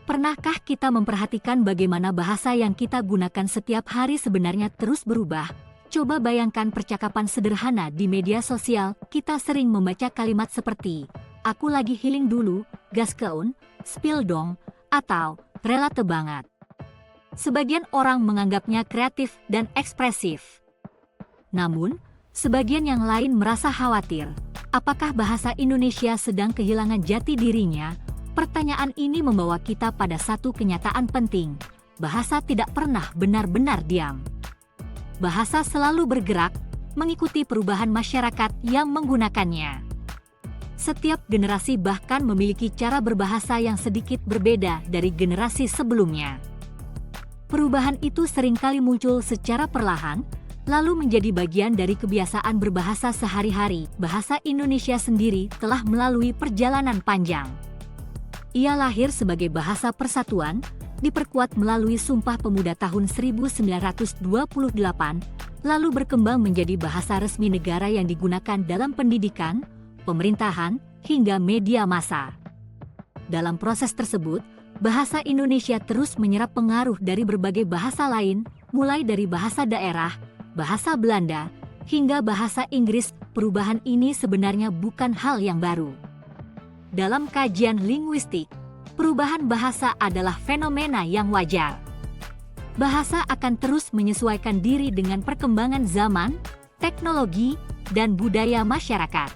Pernahkah kita memperhatikan bagaimana bahasa yang kita gunakan setiap hari sebenarnya terus berubah? Coba bayangkan percakapan sederhana di media sosial, kita sering membaca kalimat seperti, "Aku lagi healing dulu, gas keun, spill dong," atau "relate banget." Sebagian orang menganggapnya kreatif dan ekspresif. Namun, sebagian yang lain merasa khawatir. Apakah bahasa Indonesia sedang kehilangan jati dirinya? Pertanyaan ini membawa kita pada satu kenyataan penting. Bahasa tidak pernah benar-benar diam. Bahasa selalu bergerak, mengikuti perubahan masyarakat yang menggunakannya. Setiap generasi bahkan memiliki cara berbahasa yang sedikit berbeda dari generasi sebelumnya. Perubahan itu seringkali muncul secara perlahan, lalu menjadi bagian dari kebiasaan berbahasa sehari-hari. Bahasa Indonesia sendiri telah melalui perjalanan panjang. Ia lahir sebagai bahasa persatuan, diperkuat melalui Sumpah Pemuda tahun 1928, lalu berkembang menjadi bahasa resmi negara yang digunakan dalam pendidikan, pemerintahan, hingga media massa. Dalam proses tersebut, bahasa Indonesia terus menyerap pengaruh dari berbagai bahasa lain, mulai dari bahasa daerah, bahasa Belanda, hingga bahasa Inggris. Perubahan ini sebenarnya bukan hal yang baru. Dalam kajian linguistik, perubahan bahasa adalah fenomena yang wajar. Bahasa akan terus menyesuaikan diri dengan perkembangan zaman, teknologi, dan budaya masyarakat.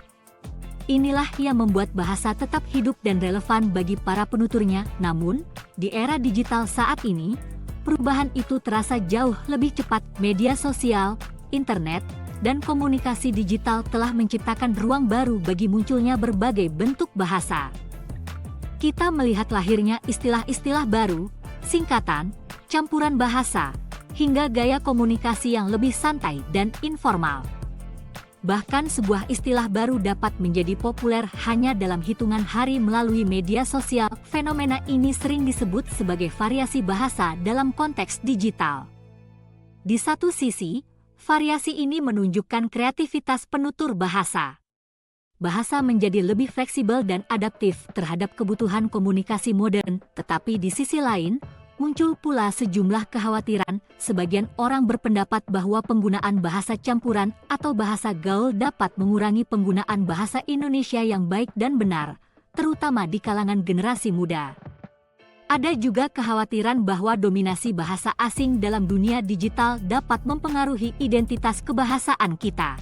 Inilah yang membuat bahasa tetap hidup dan relevan bagi para penuturnya. Namun, di era digital saat ini, perubahan itu terasa jauh lebih cepat. Media sosial, internet, dan komunikasi digital telah menciptakan ruang baru bagi munculnya berbagai bentuk bahasa. Kita melihat lahirnya istilah-istilah baru, singkatan, campuran bahasa, hingga gaya komunikasi yang lebih santai dan informal. Bahkan sebuah istilah baru dapat menjadi populer hanya dalam hitungan hari melalui media sosial. Fenomena ini sering disebut sebagai variasi bahasa dalam konteks digital. Di satu sisi, variasi ini menunjukkan kreativitas penutur bahasa. Bahasa menjadi lebih fleksibel dan adaptif terhadap kebutuhan komunikasi modern, tetapi di sisi lain, muncul pula sejumlah kekhawatiran. Sebagian orang berpendapat bahwa penggunaan bahasa campuran atau bahasa gaul dapat mengurangi penggunaan bahasa Indonesia yang baik dan benar, terutama di kalangan generasi muda. Ada juga kekhawatiran bahwa dominasi bahasa asing dalam dunia digital dapat mempengaruhi identitas kebahasaan kita.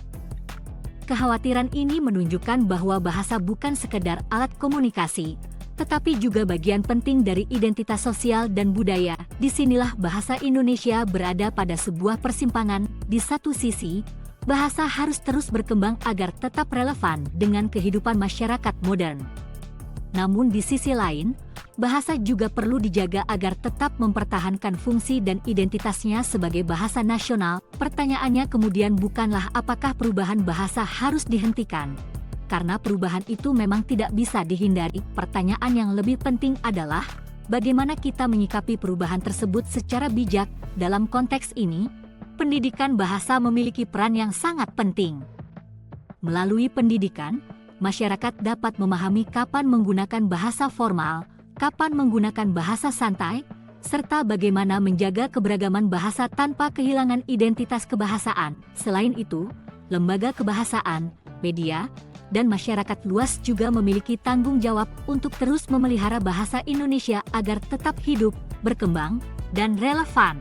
Kekhawatiran ini menunjukkan bahwa bahasa bukan sekedar alat komunikasi, tetapi juga bagian penting dari identitas sosial dan budaya. Disinilah bahasa Indonesia berada pada sebuah persimpangan. Di satu sisi, bahasa harus terus berkembang agar tetap relevan dengan kehidupan masyarakat modern. Namun di sisi lain, bahasa juga perlu dijaga agar tetap mempertahankan fungsi dan identitasnya sebagai bahasa nasional. Pertanyaannya kemudian bukanlah apakah perubahan bahasa harus dihentikan, karena perubahan itu memang tidak bisa dihindari. Pertanyaan yang lebih penting adalah, bagaimana kita menyikapi perubahan tersebut secara bijak. Dalam konteks ini, pendidikan bahasa memiliki peran yang sangat penting. Melalui pendidikan, masyarakat dapat memahami kapan menggunakan bahasa formal, kapan menggunakan bahasa santai, serta bagaimana menjaga keberagaman bahasa tanpa kehilangan identitas kebahasaan. Selain itu, lembaga kebahasaan, media, dan masyarakat luas juga memiliki tanggung jawab untuk terus memelihara bahasa Indonesia agar tetap hidup, berkembang, dan relevan.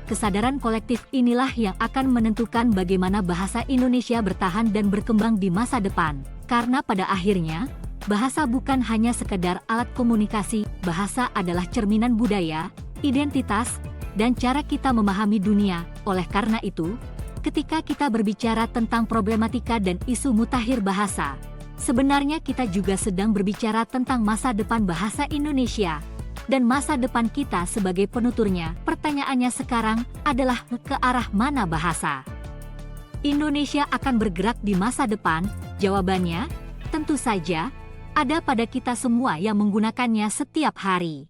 Kesadaran kolektif inilah yang akan menentukan bagaimana bahasa Indonesia bertahan dan berkembang di masa depan. Karena pada akhirnya, bahasa bukan hanya sekedar alat komunikasi, bahasa adalah cerminan budaya, identitas, dan cara kita memahami dunia. Oleh karena itu, ketika kita berbicara tentang problematika dan isu mutakhir bahasa, sebenarnya kita juga sedang berbicara tentang masa depan bahasa Indonesia dan masa depan kita sebagai penuturnya. Pertanyaannya sekarang adalah, ke arah mana bahasa Indonesia akan bergerak di masa depan? Jawabannya, tentu saja, ada pada kita semua yang menggunakannya setiap hari.